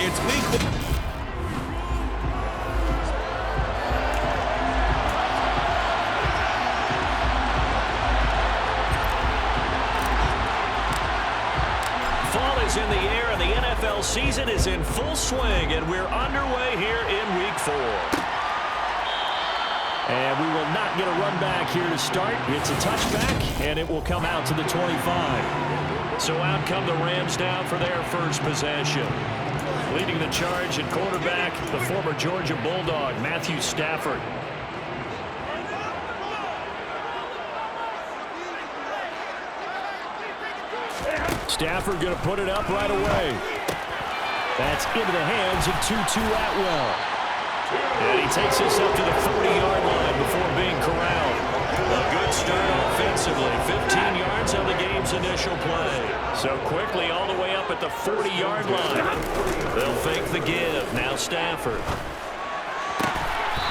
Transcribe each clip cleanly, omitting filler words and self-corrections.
It's week 1. Fall is in the air, and the NFL season is in full swing, and we're underway here in week 4. And we will not get a run back here to start. It's a touchback, and it will come out to the 25. So out come the Rams now for their first possession. Leading the charge at quarterback, the former Georgia Bulldog, Matthew Stafford. Stafford going to put it up right away. That's into the hands of Tutu Atwell. And he takes this up to the 40-yard line before being corralled. A good start offensively. 15 yards on the game's initial play. So quickly all the way up at the 40-yard line. They'll fake the give. Now Stafford.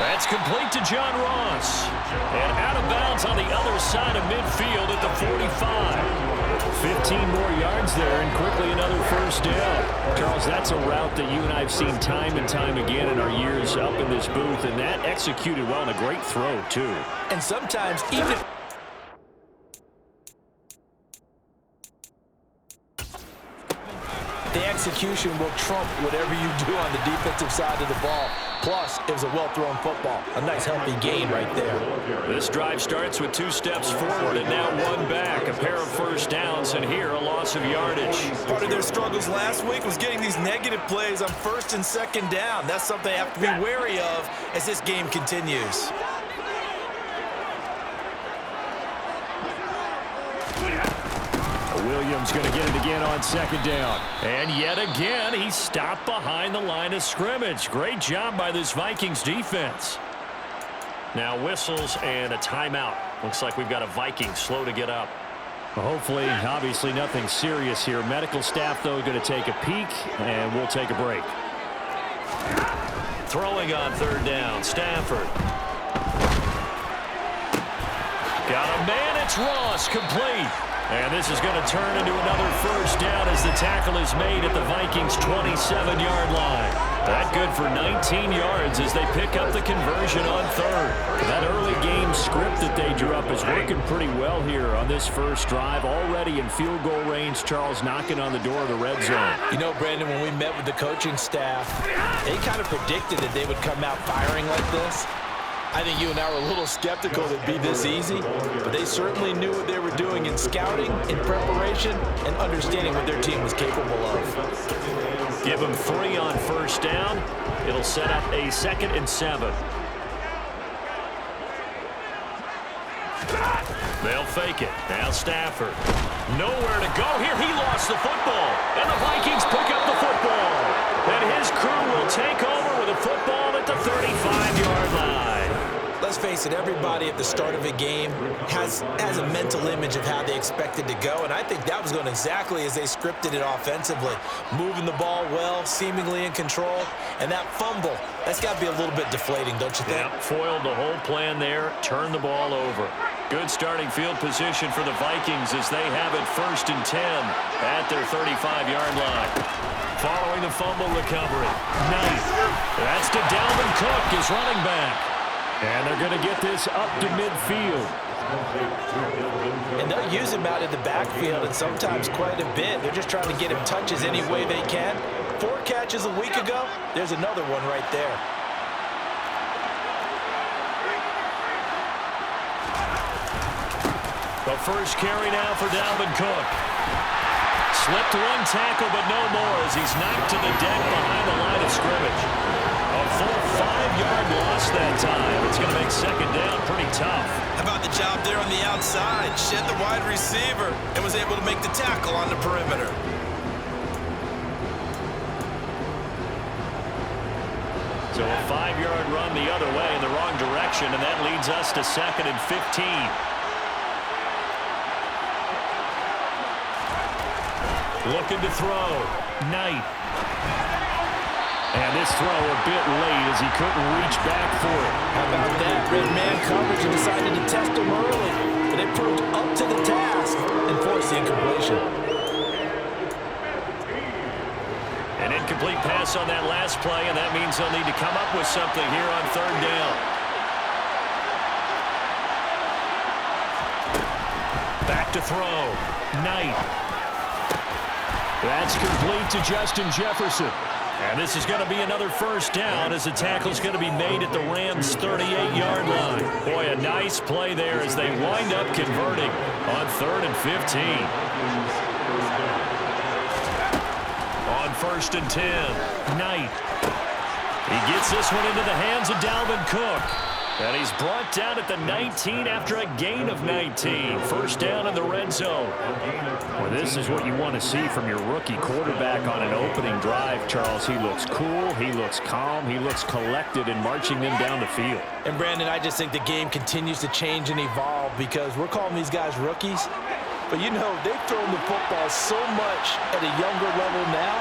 That's complete to John Ross. And out of bounds on the other side of midfield at the 45. 15 more yards there, and quickly another first down. Charles, that's a route that you and I have seen time and time again in our years up in this booth, and that executed well and a great throw, too. And sometimes even... the execution will trump whatever you do on the defensive side of the ball. Plus, it was a well-thrown football. A nice, healthy gain right there. This drive starts with 2 steps forward and now 1 back. A pair of first downs, and here a loss of yardage. Part of their struggles last week was getting these negative plays on 1st and 2nd down. That's something they have to be wary of as this game continues. Williams going to get it again on 2nd down. And yet again, he stopped behind the line of scrimmage. Great job by this Vikings defense. Now whistles and a timeout. Looks like we've got a Viking slow to get up. Well, hopefully, obviously nothing serious here. Medical staff, though, going to take a peek, and we'll take a break. Throwing on 3rd down, Stafford. Got a man, it's Ross, complete. And this is going to turn into another first down as the tackle is made at the Vikings' 27-yard line. That good for 19 yards as they pick up the conversion on 3rd. That early game script that they drew up is working pretty well here on this first drive. Already in field goal range, Charles knocking on the door of the red zone. You know, Brandon, when we met with the coaching staff, they kind of predicted that they would come out firing like this. I think you and I were a little skeptical it'd be this easy, but they certainly knew what they were doing in scouting, in preparation, and understanding what their team was capable of. Give them 3 on first down. It'll set up a 2nd and 7. They'll fake it. Now Stafford. Nowhere to go here. He lost the football, and the Vikings pick up the football. And his crew will take over with a football at the 35-yard line. Let's face it, everybody at the start of a game has a mental image of how they expected to go, and I think that was going exactly as they scripted it offensively. Moving the ball well, seemingly in control, and that fumble, that's got to be a little bit deflating, don't you think? Yeah, foiled the whole plan there, turned the ball over. Good starting field position for the Vikings as they have it 1st and 10 at their 35-yard line. Following the fumble recovery. Nice. That's to Dalvin Cook, his running back. And they're going to get this up to midfield. And they'll use him out in the backfield, and sometimes quite a bit. They're just trying to get him touches any way they can. 4 catches a week ago. There's another one right there. The first carry now for Dalvin Cook. Slipped 1 tackle, but no more as he's knocked to the deck behind the line of scrimmage. A full 5-yard loss that time. It's going to make 2nd down pretty tough. How about the job there on the outside? Shed the wide receiver and was able to make the tackle on the perimeter. So a 5-yard run the other way in the wrong direction, and that leads us to 2nd and 15. Looking to throw. Knight. And this throw a bit late as he couldn't reach back for it. How about that? Red man coverage and decided to test him early. But they proved up to the task and forced the incompletion. And in incomplete pass on that last play, and that means they'll need to come up with something here on third down. Back to throw. Knight. That's complete to Justin Jefferson. And this is going to be another first down as the tackle's going to be made at the Rams' 38-yard line. Boy, a nice play there as they wind up converting on 3rd and 15. On 1st and 10, Knight. He gets this one into the hands of Dalvin Cook. And he's brought down at the 19 after a gain of 19. First down in the red zone. Well, this is what you want to see from your rookie quarterback on an opening drive, Charles. He looks cool, he looks calm, he looks collected in marching them down the field. And, Brandon, I just think the game continues to change and evolve because we're calling these guys rookies. But, you know, they've thrown the football so much at a younger level now,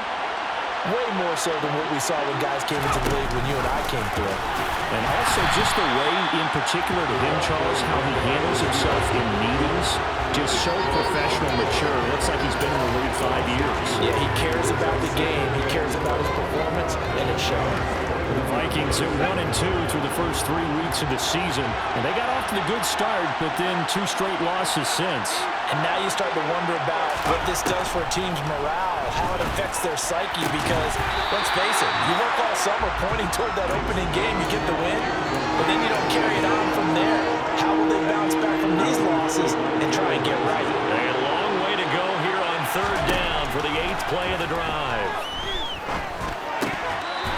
way more so than what we saw when guys came into the league when you and I came through. And also just the way, in particular to him, Charles, how he handles himself in meetings, just so professional, mature. Looks like he's been in the league 5 years. Yeah, he cares about the game. He cares about his performance, and it's showing. The Vikings at 1-2 through the first 3 weeks of the season. And they got off to the good start, but then 2 straight losses since. And now you start to wonder about what this does for a team's morale, how it affects their psyche, because, let's face it, you work all summer pointing toward that opening game, you get the win, but then you don't carry it on from there. How will they bounce back from these losses and try and get right? A long way to go here on third down for the 8th play of the drive.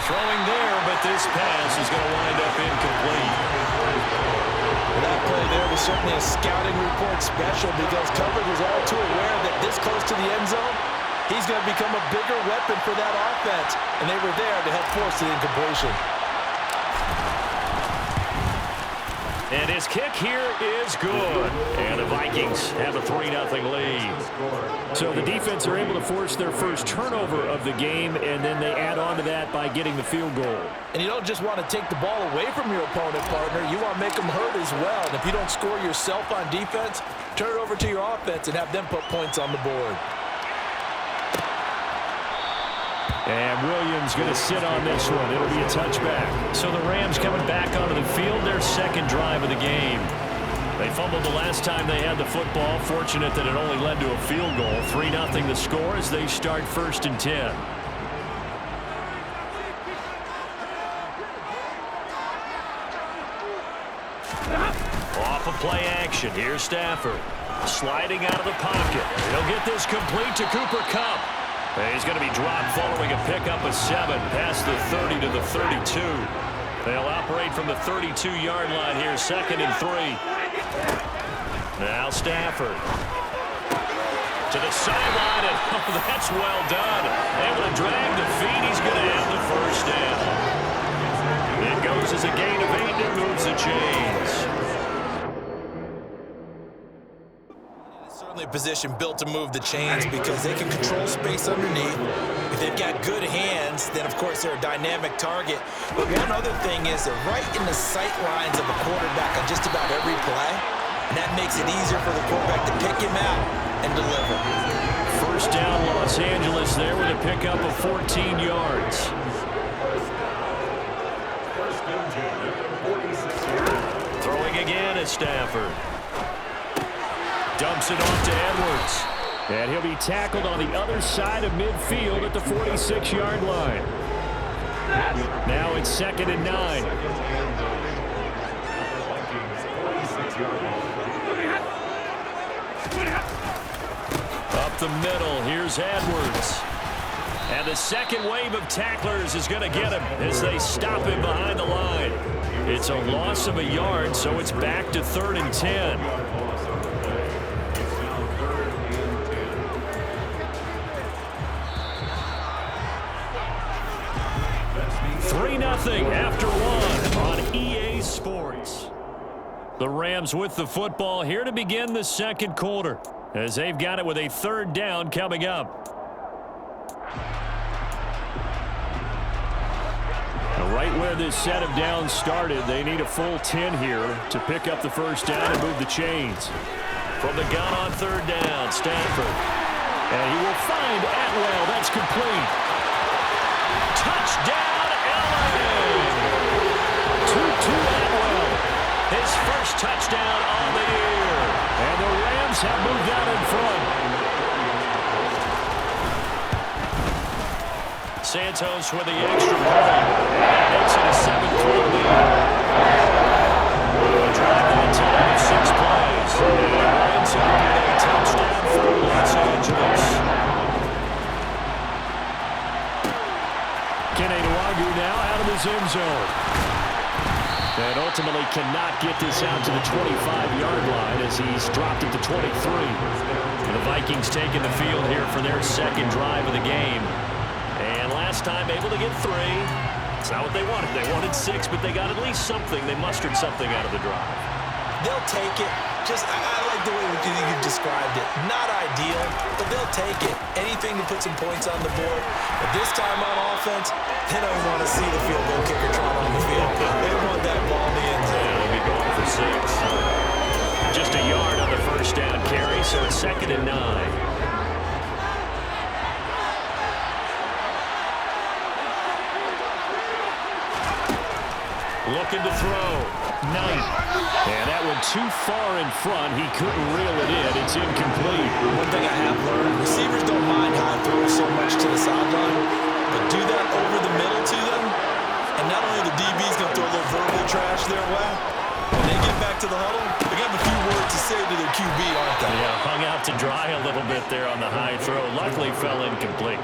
Throwing there, but this pass is going to wind up incomplete. That play there was certainly a scouting report special because coverage was all too aware that this close to the end zone, he's going to become a bigger weapon for that offense, and they were there to help force the incompletion. And his kick here is good. And the Vikings have a 3-0 lead. So the defense are able to force their first turnover of the game, and then they add on to that by getting the field goal. And you don't just want to take the ball away from your opponent, partner. You want to make them hurt as well. And if you don't score yourself on defense, turn it over to your offense and have them put points on the board. And Williams going to sit on this one. It'll be a touchback. So the Rams coming back onto the field, their second drive of the game. They fumbled the last time they had the football. Fortunate that it only led to a field goal. 3-0 the score as they start 1st and 10. Off of play action. Here's Stafford. Sliding out of the pocket. He'll get this complete to Cooper Kupp. He's going to be dropped following a pickup of 7 past the 30 to the 32. They'll operate from the 32-yard line here, 2nd and 3. Now Stafford. To the sideline, and oh, that's well done. Able to drag the feet. He's going to have the first down. It goes as a gain of 8 and moves the chains. Certainly a position built to move the chains because they can control space underneath. If they've got good hands, then of course they're a dynamic target. But one other thing is they're right in the sight lines of a quarterback on just about every play. And that makes it easier for the quarterback to pick him out and deliver. First down Los Angeles there with a pickup of 14 yards. Throwing again at Stafford. Dumps it off to Edwards. And he'll be tackled on the other side of midfield at the 46-yard line. Now it's 2nd and 9. Up the middle, here's Edwards. And the second wave of tacklers is going to get him as they stop him behind the line. It's a loss of a yard, so it's back to 3rd and 10. 3-0 after 1 on EA Sports. The Rams with the football here to begin the second quarter as they've got it with a 3rd down coming up. Now right where this set of downs started, they need a full 10 here to pick up the first down and move the chains. From the gun on 3rd down, Stafford. And he will find Atwell. That's complete. Touchdown, LA! Tutu Atwell, his first touchdown on the year. And the Rams have moved out in front. Santos with the extra point. Makes it a 7-3 lead. A drive on time of 6 plays. And ends up with a touchdown for Los Angeles. Kenny Nwagu now out of his end zone. And ultimately cannot get this out to the 25-yard line as he's dropped it to 23. The Vikings taking the field here for their second drive of the game. And last time able to get 3. It's not what they wanted. They wanted 6, but they got at least something. They mustered something out of the drive. They'll take it. I like the way you described it. Not ideal, but they'll take it. Anything to put some points on the board. But this time on offense, they don't want to see the field goal kicker trot on the field. They want that ball in the end zone. Yeah, they'll be going for 6. Just a yard on the first down carry, so it's 2nd and 9. Looking to throw. Knight. And that one too far in front. He couldn't reel it in. It's incomplete. One thing I have learned, receivers don't mind high throws so much to the sideline, but do that over the middle to them, and not only the DB's going to throw a little verbal trash their way, when they get back to the huddle, they got a few words to say to their QB, aren't they? Yeah, hung out to dry a little bit there on the high throw. Luckily fell incomplete.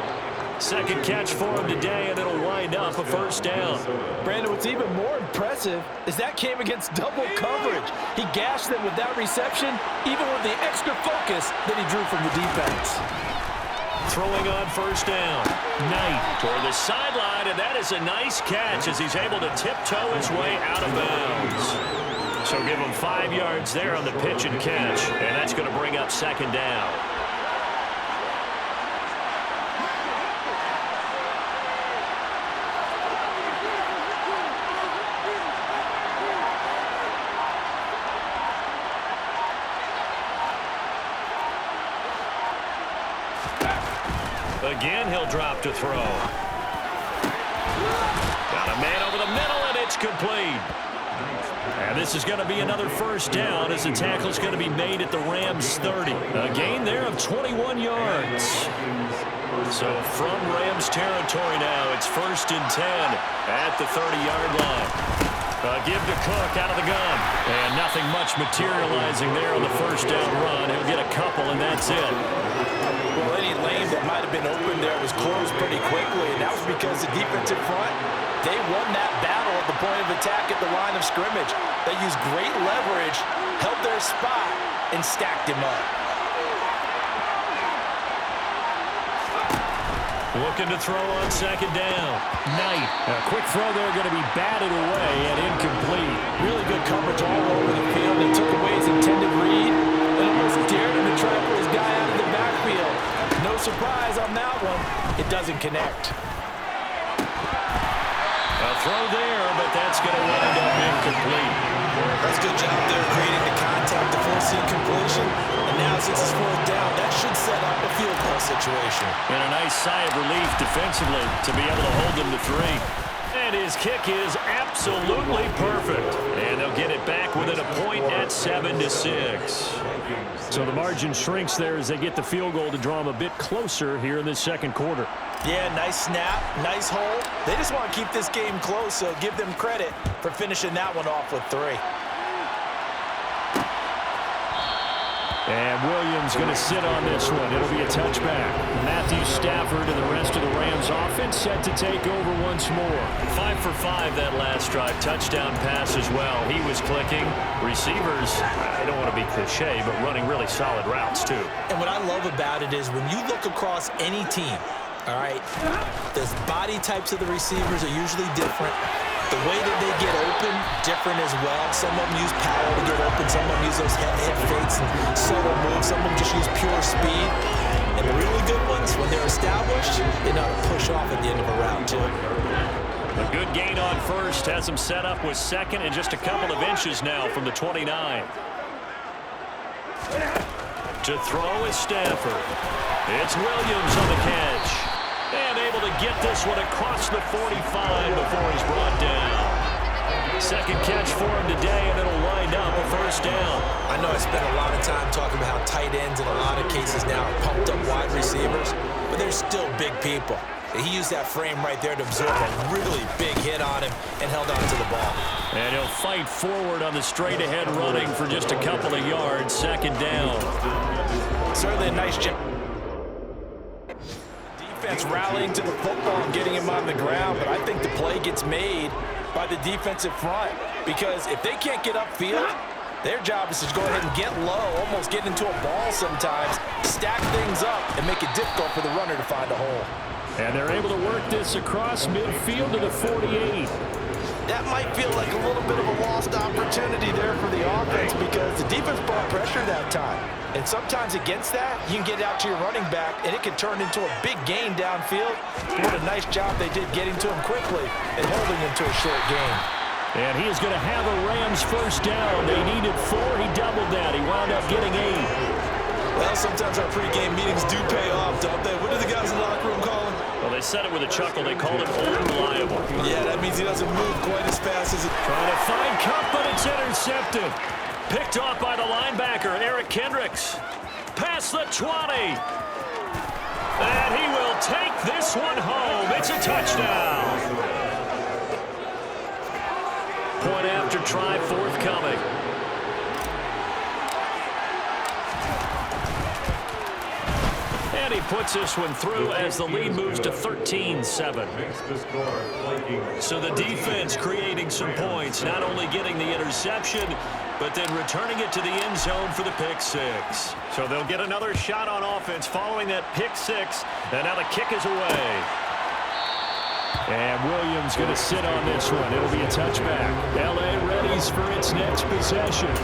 Second catch for him today, and it'll wind up a first down. Brandon, what's even more impressive is that came against double coverage. He gashed them with that reception, even with the extra focus that he drew from the defense. Throwing on first down. Knight toward the sideline, and that is a nice catch as he's able to tiptoe his way out of bounds. So give him 5 yards there on the pitch and catch, and that's going to bring up second down. Again, he'll drop to throw. Got a man over the middle, and it's complete. And this is going to be another first down as the tackle is going to be made at the Rams 30. A gain there of 21 yards. So from Rams territory now, it's 1st and 10 at the 30-yard line. Give to Cook out of the gun. And nothing much materializing there on the first down run. He'll get a couple, and that's it. Well, any lane that might have been open there was closed pretty quickly, and that was because the defensive front, they won that battle at the point of attack at the line of scrimmage. They used great leverage, held their spot, and stacked him up. Looking to throw on second down. Knight. A quick throw there going to be batted away and incomplete. Really good coverage all over the field. They took away his intended read and almost dared him to try to put his guy out of the backfield. No surprise on that one. It doesn't connect. A throw there, but that's going to wind up incomplete. That's a good job there creating the contact to force the incompletion. And now since it's 4th down, that should set up a field goal situation. And a nice sigh of relief defensively to be able to hold them to 3. And his kick is absolutely perfect. And they'll get it back within a point at 7-6. So the margin shrinks there as they get the field goal to draw them a bit closer here in this second quarter. Yeah, nice snap, nice hold. They just want to keep this game close, so give them credit for finishing that one off with 3. And Williams going to sit on this one. It'll be a touchback. Matthew Stafford and the rest of the Rams offense set to take over once more. 5 for 5 that last drive. Touchdown pass as well. He was clicking. Receivers, I don't want to be cliche, but running really solid routes too. And what I love about it is when you look across any team, all right, the body types of the receivers are usually different. The way that they get open, different as well. Some of them use power to get open. Some of them use those head fakes and solo moves. Some of them just use pure speed. And the really good ones, when they're established, they know how to push off at the end of a route, too. A good gain on first. Has them set up with second and just a couple of inches now from the 29. To throw is Stafford. It's Williams on the catch. And able to get this one across the 45 before he's brought down. Second catch for him today, and it'll wind up a first down. I know I spent a lot of time talking about how tight ends in a lot of cases now are pumped up wide receivers, but they're still big people. He used that frame right there to absorb a really big hit on him and held on to the ball. And he'll fight forward on the straight-ahead running for just a couple of yards. Second down. Certainly a nice job. Defense rallying to the football and getting him on the ground, but I think the play gets made by the defensive front, because if they can't get upfield, their job is to go ahead and get low, almost get into a ball sometimes, stack things up, and make it difficult for the runner to find a hole. And they're able to work this across midfield to the 48. That might feel like a little bit of a lost opportunity there for the offense, because the defense brought pressure that time. And sometimes against that, you can get out to your running back, and it can turn into a big gain downfield. What a nice job they did getting to him quickly and holding him to a short gain. And he is going to have a Rams first down. They needed 4. He doubled that. He wound up getting 8. Well, sometimes our pregame meetings do pay off, don't they? What do the guys in the locker room call him? Well, they said it with a chuckle. They called him unreliable. Yeah, that means he doesn't move quite as fast as it. Trying to find Cup, but it's intercepted. Picked off by the linebacker, Eric Kendricks. Past the 20. And he will take this one home. It's a touchdown. Point after try forthcoming. And he puts this one through as the lead moves to 13-7. So the defense creating some points, not only getting the interception, but then returning it to the end zone for the pick six. So they'll get another shot on offense following that pick six, and now the kick is away. And Williams going to sit on this one. It'll be a touchback. L.A. readies for its next possession.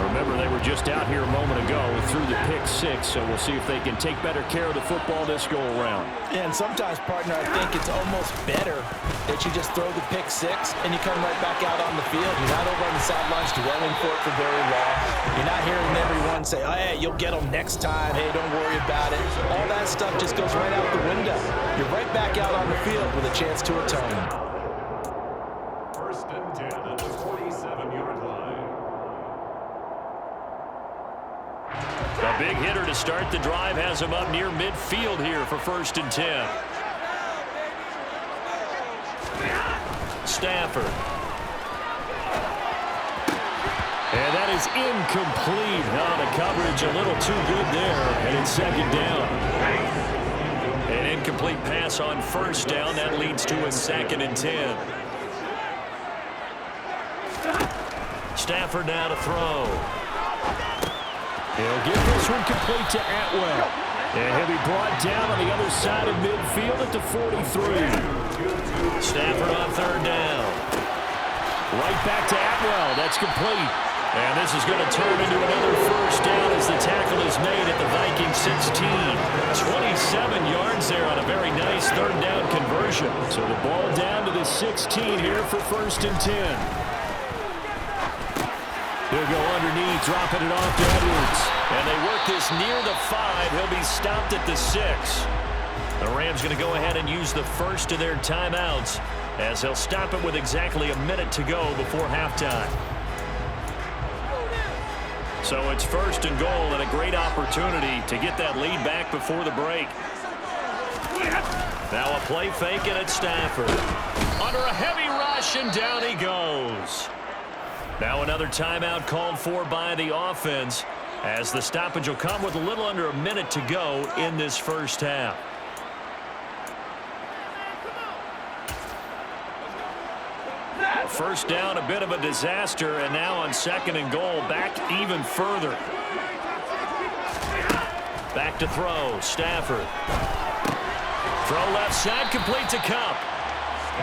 Remember, they were just out here a moment ago through the pick six, so we'll see if they can take better care of the football this go-around. And sometimes, partner, I think it's almost better that you just throw the pick six and you come right back out on the field. You're not over on the sidelines dwelling for it for very long. You're not hearing everyone say, oh, hey, you'll get them next time. Hey, don't worry about it. All that stuff just goes right out the window. You're right back out on the field with a chance to atone. First and 10 at the 47-yard line. A big hitter to start the drive has him up near midfield here for first and 10. Stafford. And that is incomplete. Now the coverage a little too good there, and it's second down. An incomplete pass on first down. That leads to a second and 10. Stafford now to throw. He'll get this one complete to Atwell. And he'll be brought down on the other side of midfield at the 43. Stafford on third down. Right back to Atwell. That's complete. And this is going to turn into another first down as the tackle is made at the Vikings 16. 27 yards there on a very nice third down conversion. So the ball down to the 16 here for first and 10. He'll go underneath, dropping it off to Edwards. And they work this near the 5. He'll be stopped at the 6. The Rams going to go ahead and use the first of their timeouts as he'll stop it with exactly a minute to go before halftime. So it's first and goal and a great opportunity to get that lead back before the break. Now a play fake and it's Stafford. Under a heavy rush and down he goes. Now another timeout called for by the offense as the stoppage will come with a little under a minute to go in this first half. First down, a bit of a disaster, and now on second and goal, back even further. Back to throw, Stafford. Throw left side, complete to Cup.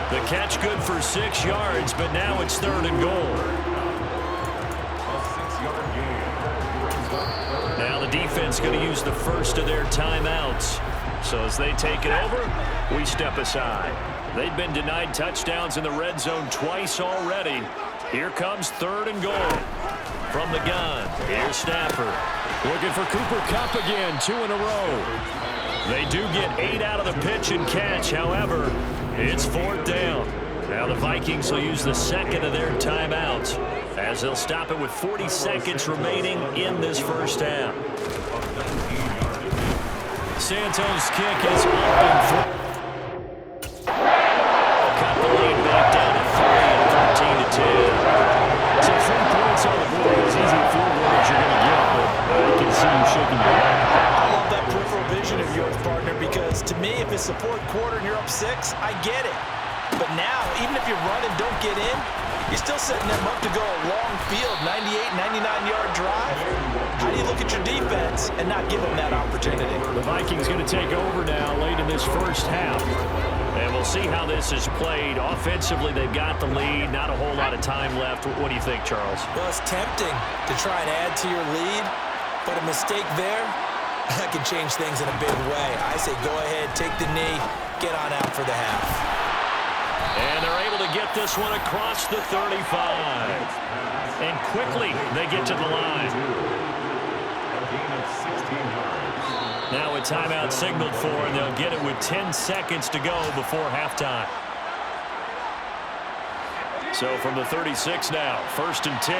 The catch good for 6 yards, but now it's third and goal. Now the defense going to use the first of their timeouts. So as they take it over, we step aside. They've been denied touchdowns in the red zone twice already. Here comes third and goal. From the gun, here's Stafford. Looking for Cooper Kupp again, 2 in a row. They do get 8 out of the pitch and catch. However, it's 4th down. Now the Vikings will use the second of their timeouts as they'll stop it with 40 seconds remaining in this first half. Santos' kick is up and through. Cut the lead back down to 3 and 13 to 10. So 3 points on the board. It's easy to feel what you're going to get, but I can see you shaking your head. I love that peripheral vision of yours, partner, because to me, if it's the 4th quarter and you're up 6, I get it. But now, even if you run and don't get in, you're still setting them up to go a long field, 98, 99-yard drive. How do you look at your defense and not give them that opportunity? The Vikings going to take over now late in this first half. And we'll see how this is played. Offensively, they've got the lead. Not a whole lot of time left. What do you think, Charles? Well, it's tempting to try and add to your lead, but a mistake there, that can change things in a big way. I say go ahead, take the knee, get on out for the half. And they're able to get this one across the 35. And quickly, they get to the line. Now a timeout signaled for, and they'll get it with 10 seconds to go before halftime. So from the 36 now, 1st and 10.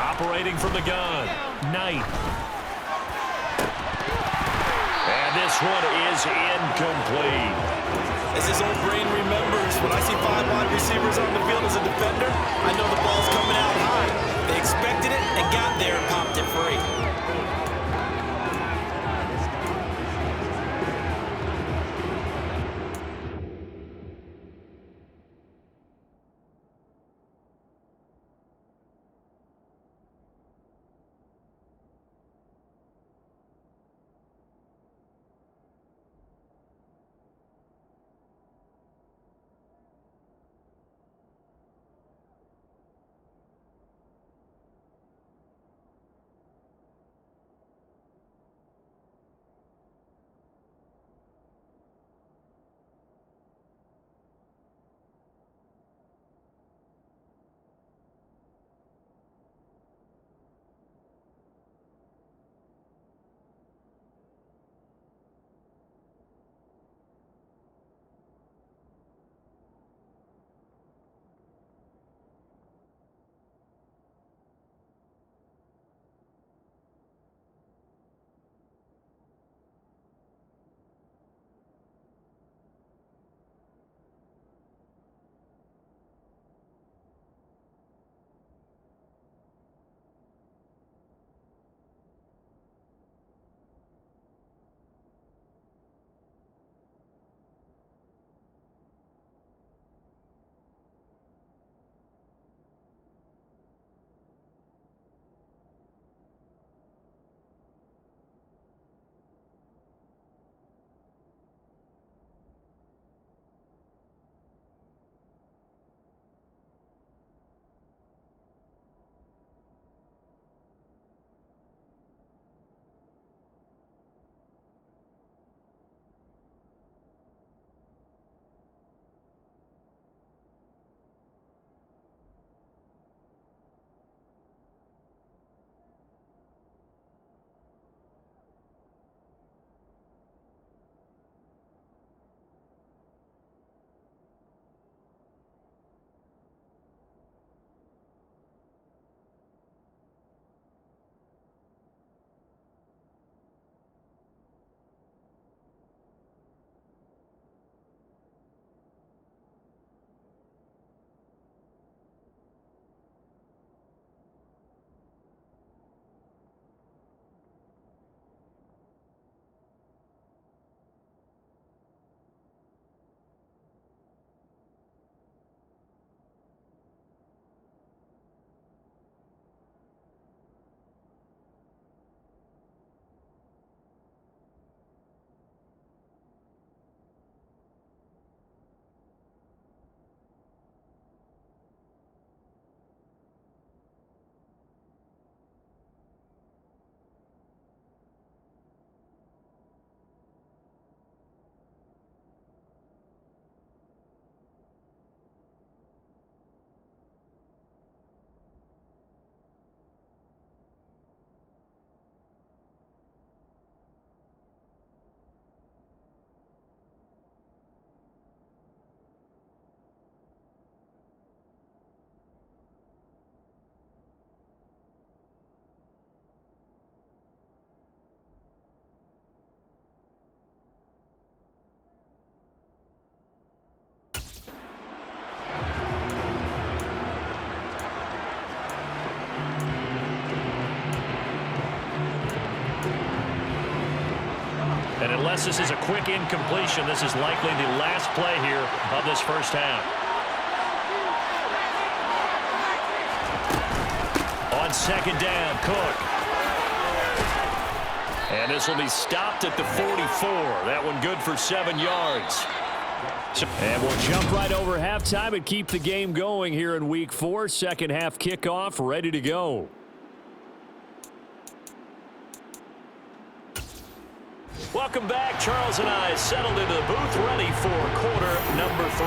Operating from the gun, Knight. And this one is incomplete. As his old brain remembers, when I see 5 wide receivers on the field as a defender, I know the ball's coming out high. They expected it and got there and popped it free. unless this is a quick incompletion, this is likely the last play here of this first half. On second down, Cook. And this will be stopped at the 44. That one good for 7 yards. And we'll jump right over halftime and keep the game going here in Week 4. Second half kickoff, ready to go. Welcome back. Charles and I settled into the booth, ready for quarter number 3.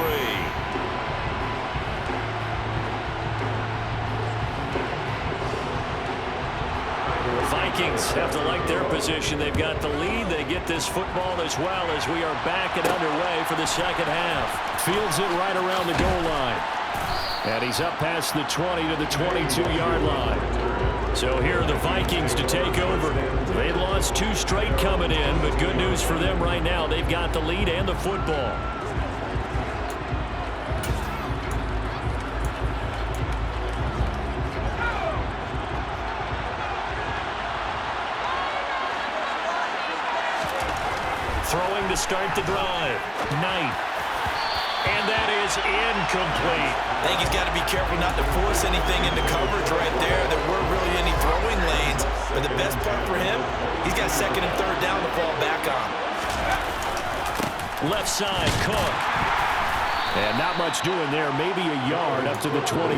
Vikings have to like their position. They've got the lead. They get this football as well as we are back and underway for the second half. Fields it right around the goal line. And he's up past the 20 to the 22-yard line. So here are the Vikings to take over. They lost 2 straight coming in, but good news for them right now. They've got the lead and the football. Throwing to start the drive. Knight. And that is incomplete. I think he's got to be careful not to force anything into coverage right there. There weren't really any throwing lanes. But the best part for him, he's got second and third down to fall back on. Left side, Cook. And not much doing there. Maybe a yard up to the 23.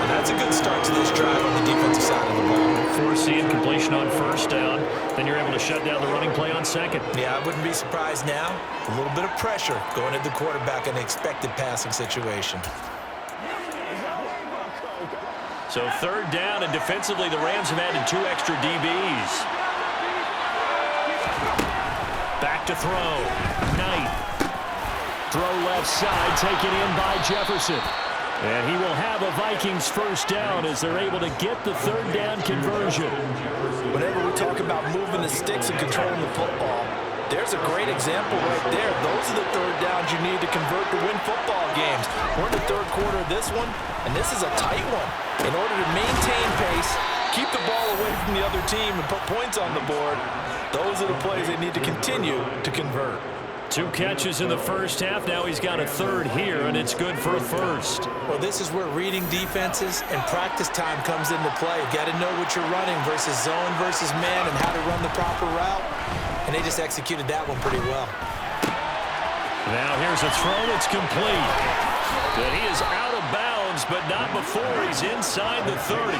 And that's a good start to this drive on the defensive side of the ball. Force the incompletion on first down. Then you're able to shut down the running play on second. Yeah, I wouldn't be surprised now. A little bit of pressure going at the quarterback in an expected passing situation. So third down, and defensively the Rams have added 2 extra DBs. Back to throw. Knight. Throw left side, taken in by Jefferson. And he will have a Vikings first down as they're able to get the third down conversion. Whenever we talk about moving the sticks and controlling the football, there's a great example right there. Those are the third downs you need to convert to win football games. We're in the third quarter of this one, and this is a tight one. In order to maintain pace, keep the ball away from the other team, and put points on the board, those are the plays they need to continue to convert. 2 catches in the first half. Now he's got a third here, and it's good for a first. Well, this is where reading defenses and practice time comes into play. You've got to know what you're running versus zone versus man and how to run the proper route. And they just executed that one pretty well. Now here's a throw that's complete. But he is out of bounds, but not before he's inside the 30.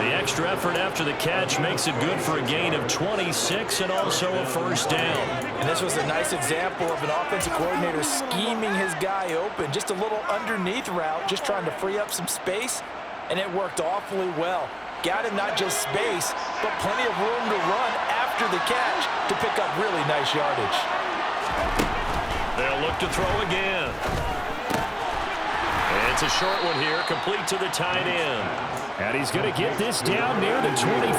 The extra effort after the catch makes it good for a gain of 26 and also a first down. And this was a nice example of an offensive coordinator scheming his guy open. Just a little underneath route, just trying to free up some space, and it worked awfully well. Got him not just space, but plenty of room to run after the catch to pick up really nice yardage. They'll look to throw again. It's a short one here, complete to the tight end. And he's going to get this down near the 25.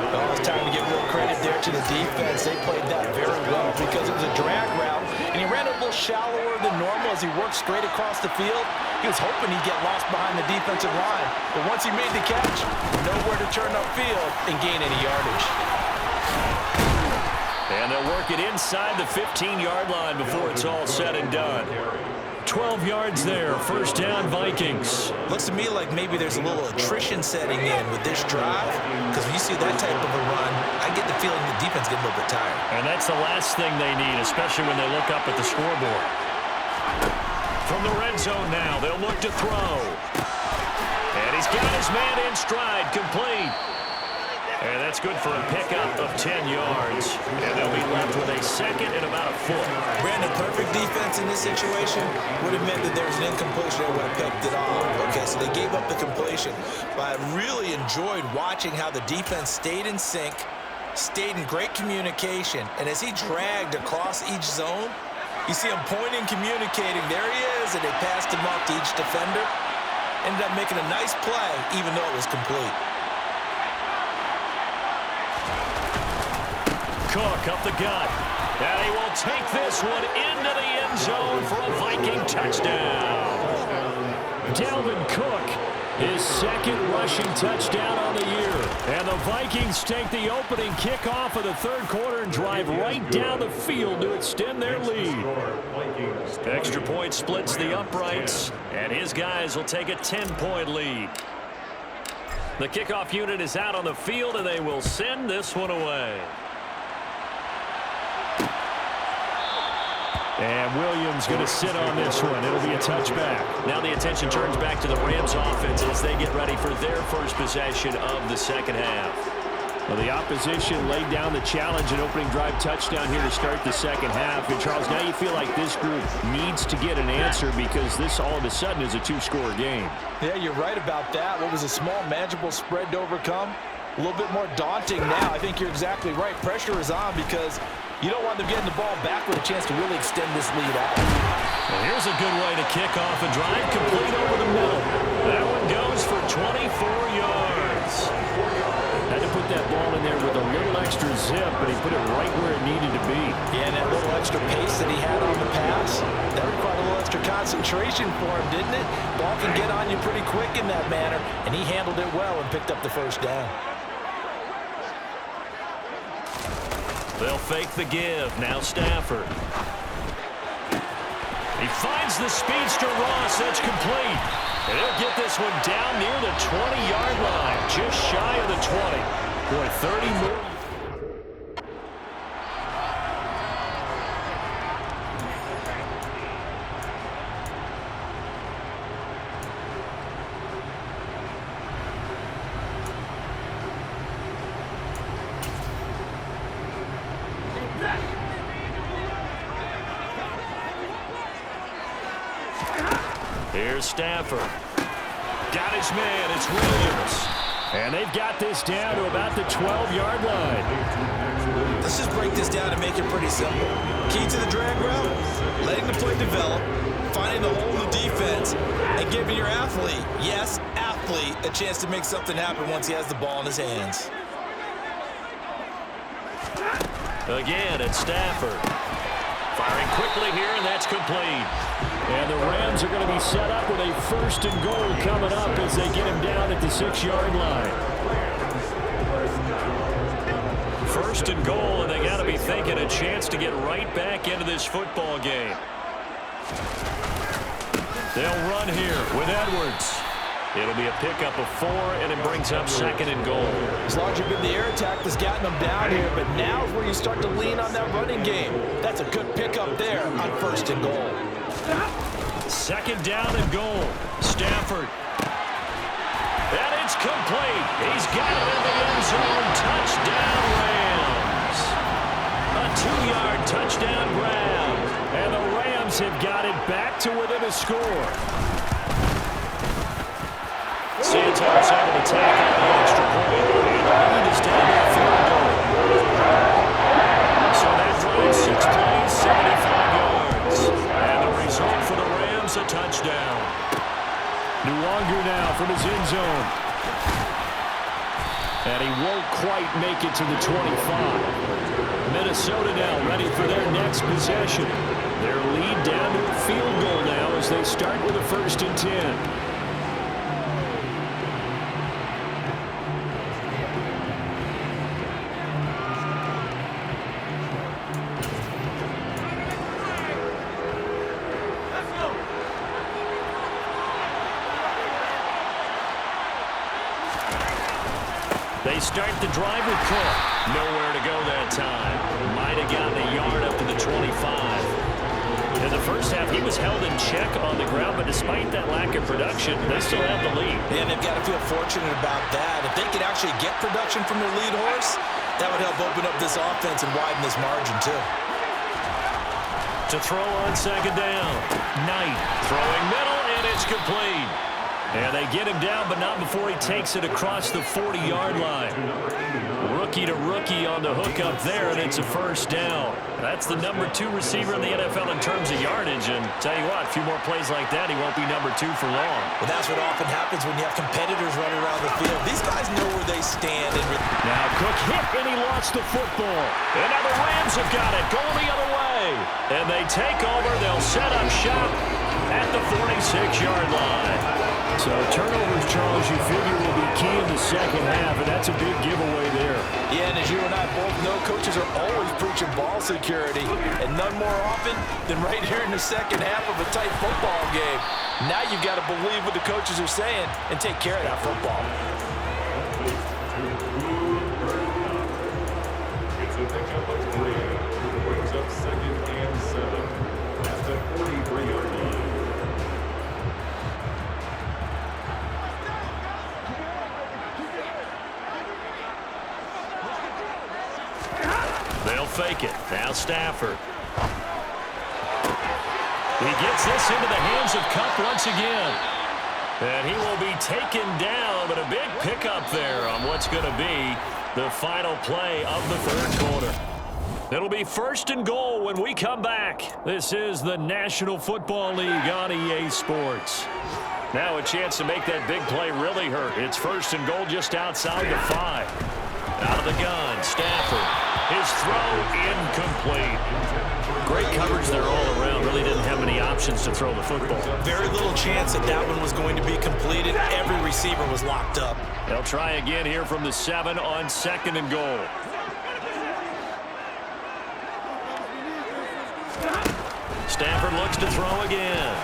Well, it's time to give real credit there to the defense. They played that very well because it was a drag route, and he ran a little shallower than normal as he worked straight across the field. He was hoping he'd get lost behind the defensive line, but once he made the catch, nowhere to turn upfield and gain any yardage. And they'll work it inside the 15-yard line before it's all said and done. 12 yards there, first down Vikings. Looks to me like maybe there's a little attrition setting in with this drive, because when you see that type of a run, I get the feeling the defense getting a little bit tired. And that's the last thing they need, especially when they look up at the scoreboard. From the red zone now, they'll look to throw. And he's got his man in stride, complete. And that's good for a pickup of 10 yards. And they'll be left with a second and about a foot. Brandon, perfect defense in this situation would have meant that there was an incompletion. They would have picked it off. Okay, so they gave up the completion. But I really enjoyed watching how the defense stayed in sync, stayed in great communication. And as he dragged across each zone, you see him pointing, communicating. There he is, and they passed him off to each defender. Ended up making a nice play, even though it was complete. Cook up the gut. And he will take this one into the end zone for a Viking touchdown. Dalvin Cook His second rushing touchdown on the year. And the Vikings take the opening kickoff of the third quarter and drive right down the field to extend their lead. Extra point splits the uprights, and his guys will take a 10-point lead. The kickoff unit is out on the field, and they will send this one away. And Williams going to sit on this one. It'll be a touchback. Now the attention turns back to the Rams offense as they get ready for their first possession of the second half. Well, the opposition laid down the challenge and opening drive touchdown here to start the second half. And, Charles, now you feel like this group needs to get an answer because this all of a sudden is a two-score game. Yeah, you're right about that. What was a small, manageable spread to overcome? A little bit more daunting now. I think you're exactly right. Pressure is on because you don't want them getting the ball back with a chance to really extend this lead out. Well, here's a good way to kick off a drive complete over the middle. That one goes for 24 yards. Had to put that ball in there with a little extra zip, but he put it right where it needed to be. Yeah, and that little extra pace that he had on the pass, that required a little extra concentration for him, didn't it? Ball can get on you pretty quick in that manner, and he handled it well and picked up the first down. They'll fake the give. Now Stafford. He finds the speedster Ross. That's complete. And he'll get this one down near the 20-yard line. Just shy of the 20. Boy, 30 more. Here's Stafford. Got his man. It's Williams. And they've got this down to about the 12-yard line. Let's just break this down and make it pretty simple. Key to the drag route, letting the play develop, finding the hole in the defense, and giving your athlete, yes, athlete, a chance to make something happen once he has the ball in his hands. Again, it's Stafford. Firing quickly here, and that's complete. And the Rams are going to be set up with a 1st and goal coming up as they get him down at the 6-yard line. 1st and goal, and they got to be thinking a chance to get right back into this football game. They'll run here with Edwards. It'll be a pickup of 4, and it brings up 2nd and goal. As long as you've been the air attack that's gotten them down here, but now is where you start to lean on that running game. That's a good pickup there on 1st and goal. 2nd down and goal. Stafford. And it's complete. He's got it in the end zone. Touchdown, Rams. A 2-yard touchdown grab. And the Rams have got it back to within a score. Santos able to tackle the extra point. And the lead is down to 4 goal. So that drives 6 plays, 75 yards. And the result for the Rams, a touchdown. Nwangu now from his end zone. And he won't quite make it to the 25. Minnesota now ready for their next possession. Their lead down to a field goal now as they start with a 1st and 10. They start the drive with Cook. Nowhere to go that time. Might have gotten a yard up to the 25. In the first half, he was held in check on the ground, but despite that lack of production, they still have the lead. Yeah, and they've got to feel fortunate about that. If they could actually get production from their lead horse, that would help open up this offense and widen this margin, too. To throw on 2nd down. Knight throwing middle, and it's complete. And they get him down, but not before he takes it across the 40-yard line. Rookie to rookie on the hook up there, and it's a 1st down. That's the number 2 receiver in the NFL in terms of yardage. And tell you what, a few more plays like that, he won't be number 2 for long. Well, that's what often happens when you have competitors running around the field. These guys know where they stand. Now Cook hit, and he lost the football. And now the Rams have got it, going the other way. And they take over. They'll set up shop at the 46-yard line. So turnovers, Charles, you figure will be key in the second half, and that's a big giveaway there. Yeah, and as you and I both know, coaches are always preaching ball security, and none more often than right here in the second half of a tight football game. Now you've got to believe what the coaches are saying and take care of that football. It's a pickup of 3. Brings up 2nd and 7 at the 43-yard line. They'll fake it. Now Stafford. He gets this into the hands of Kupp once again. And he will be taken down, but a big pickup there on what's going to be the final play of the third quarter. It'll be 1st and goal when we come back. This is the National Football League on EA Sports. Now a chance to make that big play really hurt. It's 1st and goal just outside the 5. Out of the gun, Stafford. His throw incomplete. Great coverage there all around. Really didn't have many options to throw the football. Very little chance that that one was going to be completed. Every receiver was locked up. They'll try again here from the 7 on 2nd and goal. Stafford looks to throw again.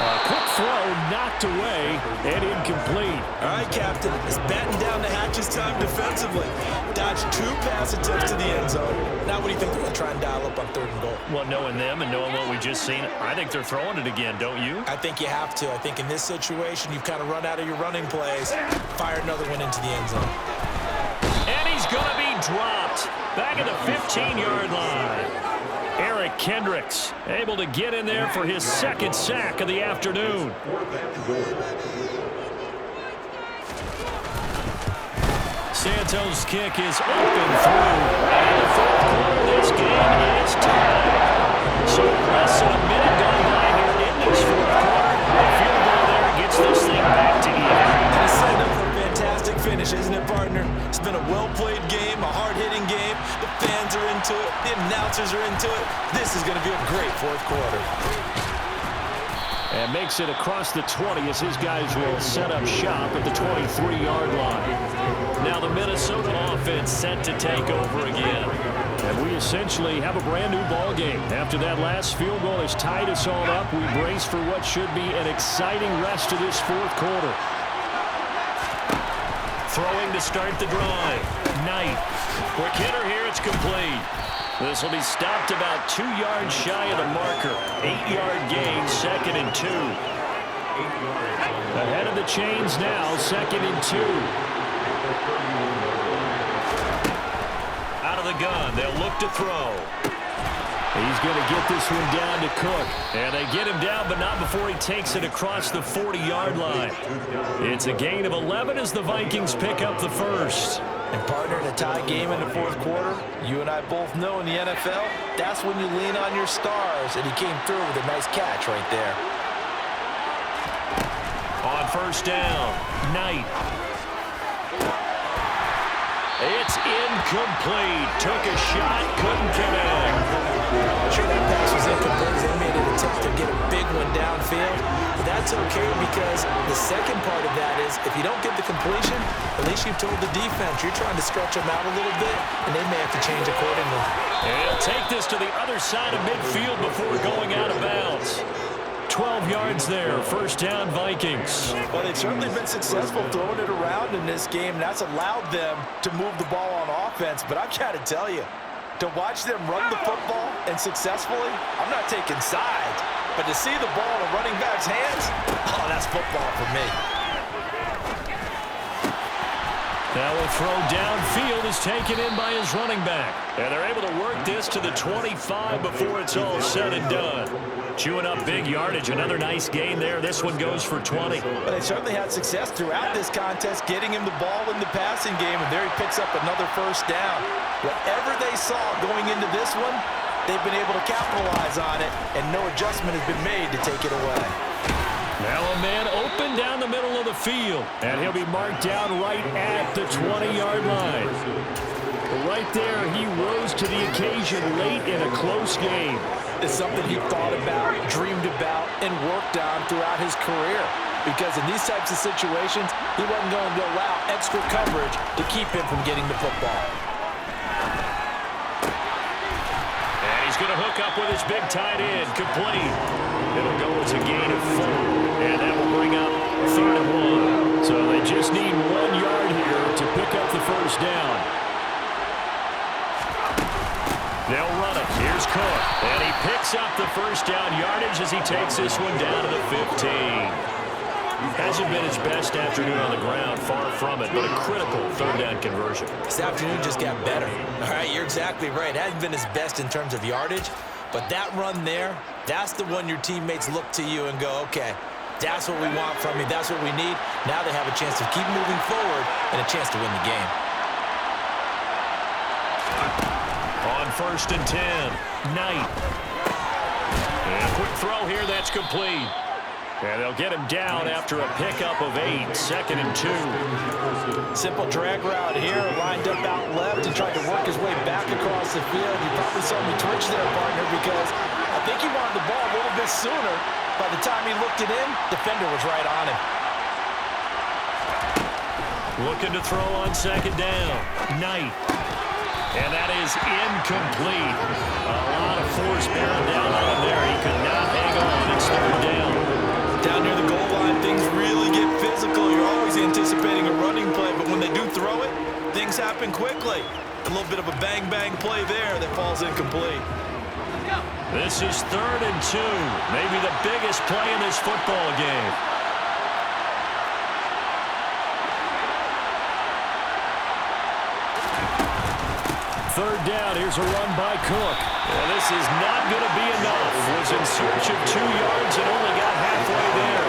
A quick throw knocked away and incomplete. All right, Captain. It's batten down the hatches time defensively. Dodged 2 pass attempts to the end zone. Now what do you think they're going to try and dial up on 3rd and goal? Well, knowing them and knowing what we just seen, I think they're throwing it again, don't you? I think you have to. I think in this situation, you've kind of run out of your running plays. Fire another one into the end zone. And he's going to be dropped back at the 15-yard line. Eric Kendricks able to get in there for his 2nd sack of the afternoon. Santos' kick is open through. And in the 4th quarter, this game is tied. So less than a minute gone by here in this 4th quarter. A field goal there gets this thing back to even. And it's set up for a fantastic finish, isn't it, partner? It's been a well-played game, a hard-hitting game. The fans are into it. The announcers are into it. This is going to be a great 4th quarter. And makes it across the 20 as his guys will set up shop at the 23-yard line. Now the Minnesota offense set to take over again. And we essentially have a brand new ball game. After that last field goal has tied us all up, we brace for what should be an exciting rest of this 4th quarter. Throwing to start the drive. Knight. Quick hitter here, it's complete. This will be stopped about 2 yards shy of the marker. 8-yard gain, 2nd and 2. Ahead of the chains now, 2nd and 2. Out of the gun, they'll look to throw. He's going to get this one down to Cook. And they get him down, but not before he takes it across the 40-yard line. It's a gain of 11 as the Vikings pick up the 1st. And partner, in a tie game in the 4th quarter, you and I both know in the NFL, that's when you lean on your stars, and he came through with a nice catch right there. On 1st down, Knight. It's incomplete. Took a shot, couldn't connect. Sure, that pass was incomplete. They made an attempt to get a big one downfield. But that's okay because the second part of that is if you don't get the completion, at least you've told the defense you're trying to stretch them out a little bit, and they may have to change accordingly. And he'll take this to the other side of midfield before going out of bounds. 12 yards there, 1st down Vikings. Well, they've certainly been successful throwing it around in this game, and that's allowed them to move the ball on offense. But I've got to tell you, to watch them run the football and successfully, I'm not taking sides, but to see the ball in a running back's hands, oh, that's football for me. Now a throw downfield is taken in by his running back. And they're able to work this to the 25 before it's all said and done. Chewing up big yardage. Another nice gain there. This one goes for 20. But they certainly had success throughout this contest, getting him the ball in the passing game, and there he picks up another 1st down. Whatever they saw going into this one, they've been able to capitalize on it, and no adjustment has been made to take it away. Now a man open down the middle of the field, and he'll be marked down right at the 20-yard line. Right there, he rose to the occasion late in a close game. It's something he thought about, dreamed about, and worked on throughout his career. because in these types of situations, he wasn't going to allow extra coverage to keep him from getting the football. And he's going to hook up with his big tight end, complete. It'll go as a gain of 4, and that will bring up 3rd and 1. So they just need 1 yard here to pick up the first down. They'll run it. Here's Cook. And he picks up the first down yardage as he takes this one down to the 15. Hasn't been his best afternoon on the ground, far from it, but a critical 3rd down conversion. This afternoon just got better. All right, you're exactly right. Hasn't been his best in terms of yardage, but that run there, that's the one your teammates look to you and go, okay, that's what we want from you. That's what we need. Now they have a chance to keep moving forward and a chance to win the game. On 1st and 10, Knight. And a quick throw here, that's complete. And they'll get him down after a pickup of 8, 2nd and 2. Simple drag route here, lined up out left and tried to work his way back across the field. You probably saw me twitch there, partner, because I think he wanted the ball a little bit sooner. By the time he looked it in, defender was right on him. Looking to throw on 2nd down. Knight. And that is incomplete. A lot of force bearing down on him there. He could not hang on. It's 3rd down. Down near the goal line, things really get physical. You're always anticipating a running play, but when they do throw it, things happen quickly. A little bit of a bang-bang play there that falls incomplete. This is 3rd and 2. Maybe the biggest play in this football game. Third down, here's a run by Cook. Well, this is not going to be enough. Was in search of 2 yards and only got halfway there.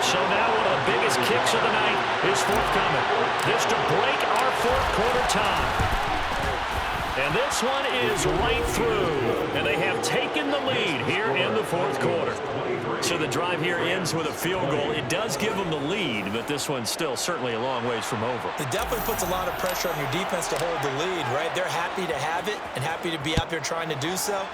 So now one of the biggest kicks of the night is forthcoming. This to break our 4th quarter tie. And this one is right through. And they have taken the lead here in the 4th quarter. So the drive here ends with a field goal. It does give them the lead, but this one's still certainly a long ways from over. It definitely puts a lot of pressure on your defense to hold the lead, right? They're happy to have it and happy to be out there trying to do so.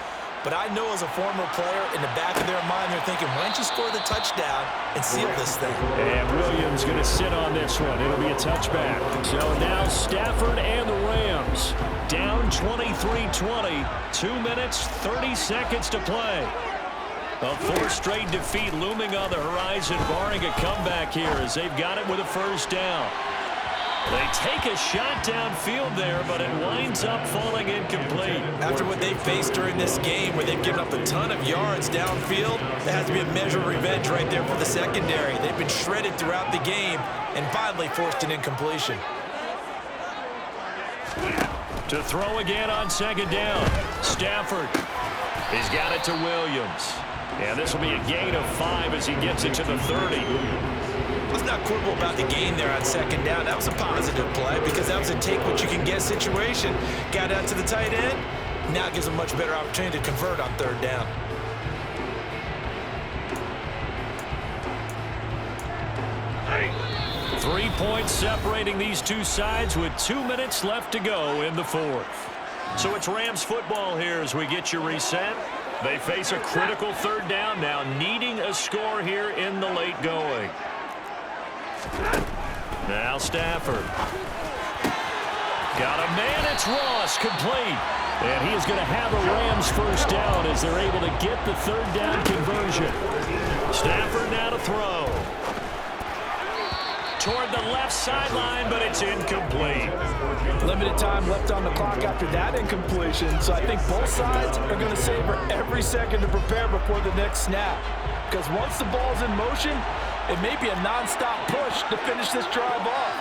But I know as a former player, in the back of their mind, they're thinking, why don't you score the touchdown and seal this thing? And Williams going to sit on this one. It'll be a touchback. So now Stafford and the Rams down 23-20. 2 minutes, 30 seconds to play. A 4th straight defeat looming on the horizon, barring a comeback here as they've got it with a first down. They take a shot downfield there, but it winds up falling incomplete. After what they faced during this game, where they've given up a ton of yards downfield, there has to be a measure of revenge right there for the secondary. They've been shredded throughout the game and finally forced an incompletion. To throw again on 2nd down. Stafford. He's got it to Williams. And this will be a gain of 5 as he gets it to the 30. Let's not quibble about the gain there on 2nd down. That was a positive play because that was a take-what-you-can-get situation. Got out to the tight end. Now gives a much better opportunity to convert on 3rd down. Hey. 3 points separating these two sides with 2 minutes left to go in the 4th. So it's Rams football here as we get you reset. They face a critical 3rd down now, needing a score here in the late going. Now Stafford. Got a man, it's Ross, complete. And he is going to have a Rams first down as they're able to get the 3rd down conversion. Stafford now to throw. Toward the left sideline, but it's incomplete. Limited time left on the clock after that incompletion, so I think both sides are going to savor every second to prepare before the next snap. Because once the ball's in motion, it may be a non-stop push to finish this drive off.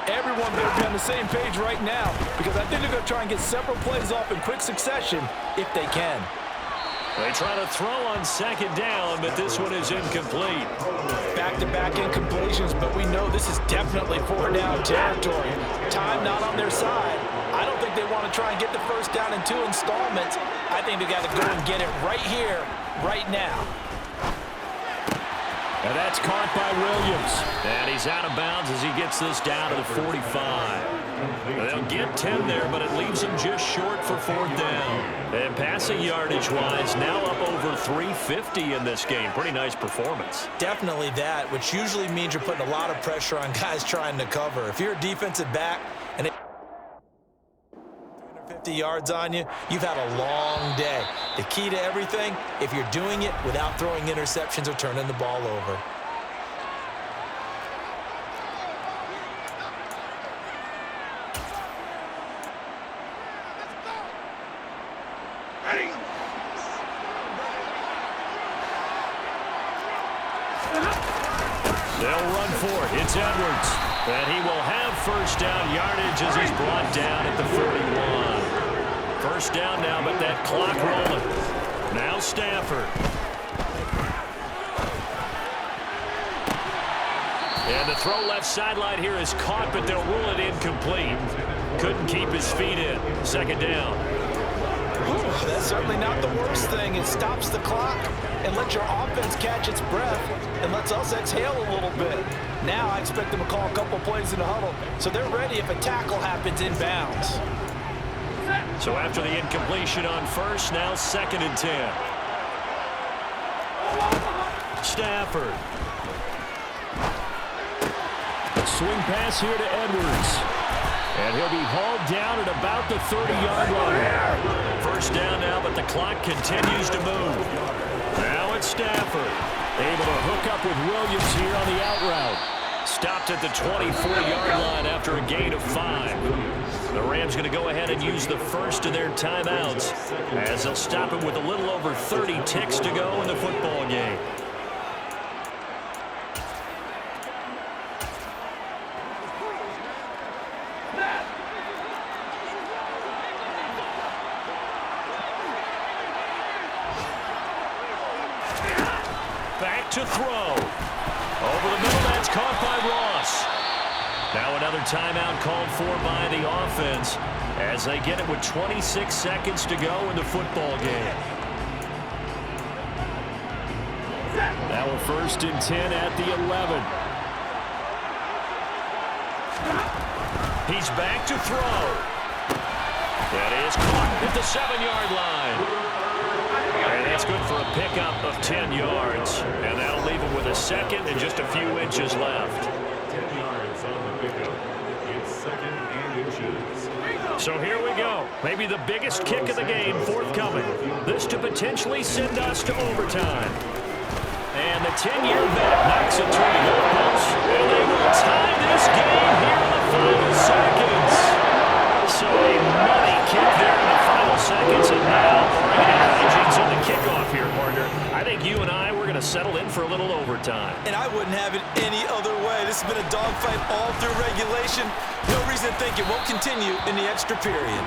Everyone better be on the same page right now, because I think they're going to try and get several plays off in quick succession if they can. They try to throw on 2nd down, but this one is incomplete. Back-to-back incompletions, but we know this is definitely 4th down territory. Time not on their side. I don't think they want to try and get the first down in 2 installments. I think they got to go and get it right here, right now. And that's caught by Williams. And he's out of bounds as he gets this down to the 45. They'll get 10 there, but it leaves them just short for 4th down. And passing yardage-wise, now up over 350 in this game. Pretty nice performance. Definitely that, which usually means you're putting a lot of pressure on guys trying to cover. If you're a defensive back and 350 yards on you, you've had a long day. The key to everything, if you're doing it without throwing interceptions or turning the ball over. They'll run for it. It's Edwards. And he will have 1st down yardage as he's brought down at the 41. 1st down now, but that clock rolling. Now Stafford. And the throw left sideline here is caught, but they'll rule it incomplete. Couldn't keep his feet in. 2nd down. That's certainly not the worst thing. It stops the clock and lets your offense catch its breath and lets us exhale a little bit. Now I expect them to call a couple plays in the huddle so they're ready if a tackle happens inbounds. So after the incompletion on 1st, now 2nd and 10. Stafford. Swing pass here to Edwards. And he'll be hauled down at about the 30-yard line. 1st down now, but the clock continues to move. Now it's Stafford. Able to hook up with Williams here on the out route. Stopped at the 24-yard line after a gain of 5. The Rams going to go ahead and use the first of their timeouts as they'll stop him with a little over 30 ticks to go in the football game. Back to throw. Over the middle, that's caught by Ross. Now another timeout called for by the offense as they get it with 26 seconds to go in the football game. Now a 1st and 10 at the 11. He's back to throw. That is caught at the 7-yard line. And that's good for a pickup of 10 yards. And that'll leave him with a 2nd and just a few inches left. 10 yards on the pickup. It's 2nd and inches. So here we go. Maybe the biggest kick of the game forthcoming. This to potentially send us to overtime. And the 10-year vet knocks it through the goalpost. And they will tie this game here in the final seconds. So a money kick there in the final seconds. And now hijinks on the kickoff here, partner. I think you and I were going to settle in for a little overtime. And I wouldn't have it any other way. This has been a dogfight all through regulation. No reason to think it won't continue in the extra period.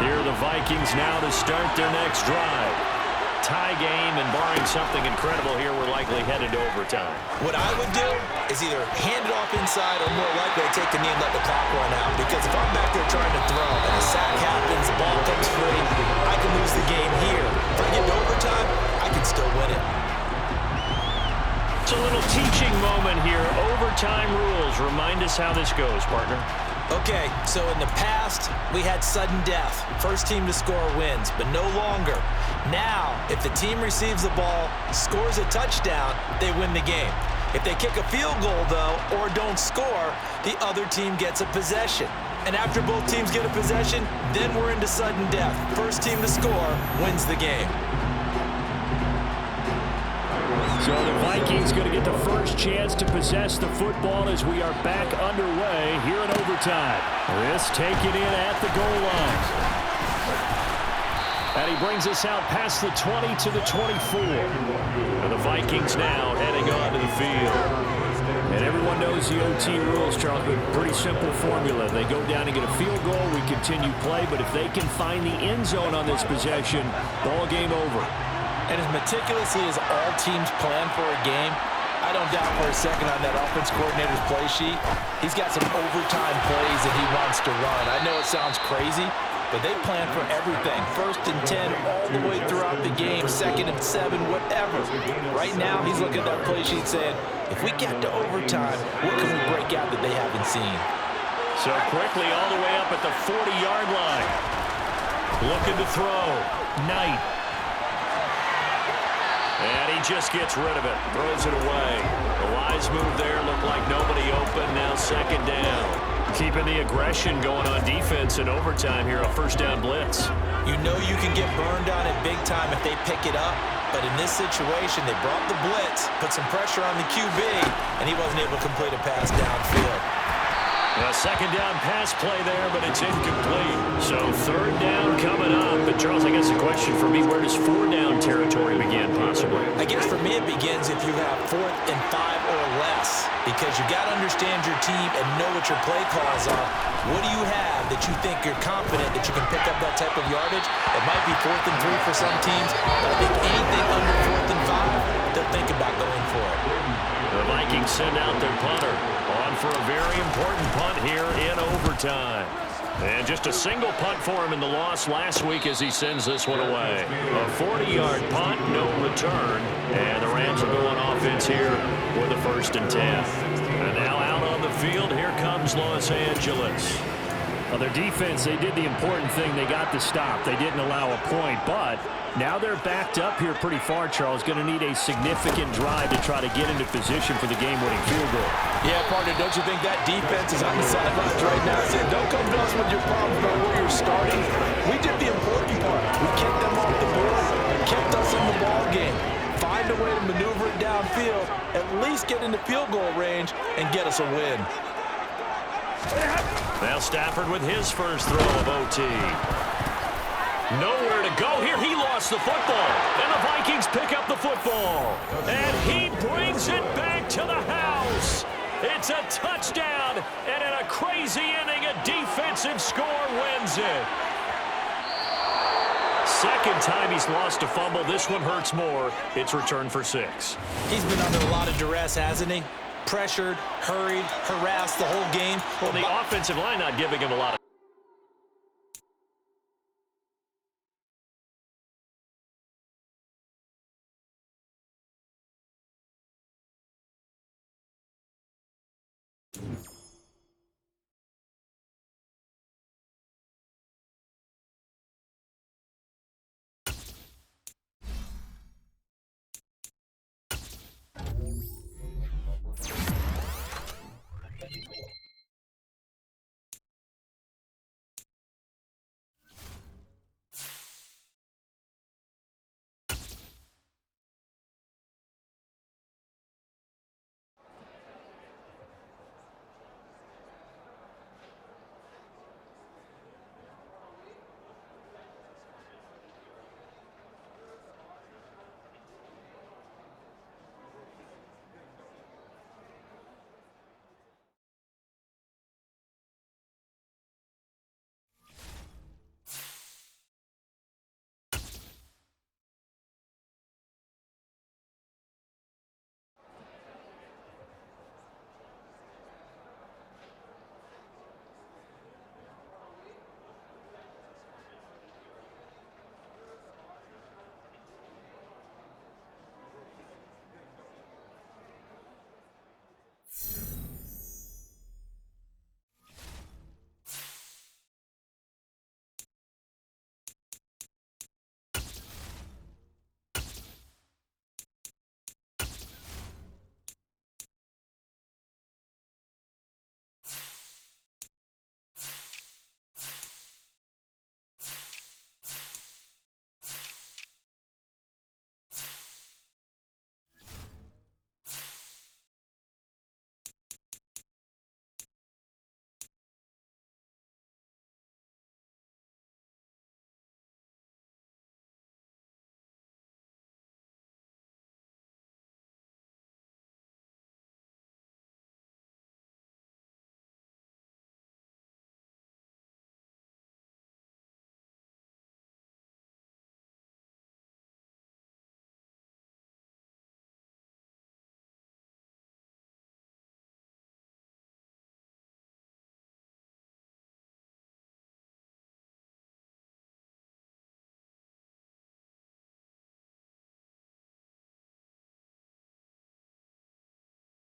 Here are the Vikings now to start their next drive. Tie game, and barring something incredible here, we're likely headed to overtime. What I would do is either hand it off inside or more likely take the knee and let the clock run out. Because if I'm back there trying to throw and a sack happens, the ball comes free, I can lose the game here. If I get to overtime, I can still win it. It's a little teaching moment here. Overtime rules. Remind us how this goes, partner. Okay, so in the past, we had sudden death. First team to score wins, but no longer. Now, if the team receives the ball, scores a touchdown, they win the game. If they kick a field goal, though, or don't score, the other team gets a possession. And after both teams get a possession, then we're into sudden death. First team to score wins the game. So the Vikings going to get the first chance to possess the football as we are back underway here in overtime. This taken in at the goal line. And he brings us out past the 20 to the 24. And the Vikings now heading on to the field. And everyone knows the OT rules, Charles, but pretty simple formula. They go down and get a field goal, we continue play, but if they can find the end zone on this possession, ball game over. And as meticulously as all teams plan for a game, I I don't doubt for a second on that offense coordinator's play sheet, he's got some overtime plays that he wants to run. I know it sounds crazy, but they plan for everything. 1st and 10 all the way throughout the game, 2nd and 7, whatever. Right now, he's looking at that play sheet saying, if we get to overtime, what can we break out that they haven't seen? So quickly all the way up at the 40-yard line. Looking to throw. Knight. And he just gets rid of it. Throws it away. The wise move there. Looked like nobody open. Now 2nd down. Keeping the aggression going on defense in overtime here. A 1st down blitz. You know you can get burned on it big time if they pick it up. But in this situation, they brought the blitz, put some pressure on the QB, and he wasn't able to complete a pass downfield. A 2nd down pass play there, but it's incomplete. So 3rd down coming up. But Charles, I guess a question for me, where does 4 down territory begin possibly? I guess for me it begins if you have 4th and 5 or less, because you got to understand your team and know what your play calls are. What do you have that you think you're confident that you can pick up that type of yardage? It might be 4th and 3 for some teams, but I think anything under 4th and 5, they'll think about going for it. The Vikings send out their punter on for a very important punt here in overtime. And just a single punt for him in the loss last week as he sends this one away. A 40-yard punt, no return. And the Rams will go on offense here with a 1st and 10. And now out on the field, here comes Los Angeles. Well, their defense, they did the important thing. They got the stop. They didn't allow a point, but now they're backed up here pretty far, Charles. Going to need a significant drive to try to get into position for the game-winning field goal. Yeah, partner, don't you think that defense is on the sidelines right now saying, don't come to us with your problems about where you're starting. We did the important part. We kicked them off the board, kept us in the ball game. Find a way to maneuver it downfield, at least get into field goal range, and get us a win. Now Stafford with his first throw of OT. Nowhere to go here. He lost the football. And the Vikings pick up the football. And he brings it back to the house. It's a touchdown. And in a crazy inning, a defensive score wins it. 2nd time he's lost a fumble. This one hurts more. It's returned for 6. He's been under a lot of duress, hasn't he? Pressured, hurried, harassed the whole game. Well, the offensive line not giving him a lot of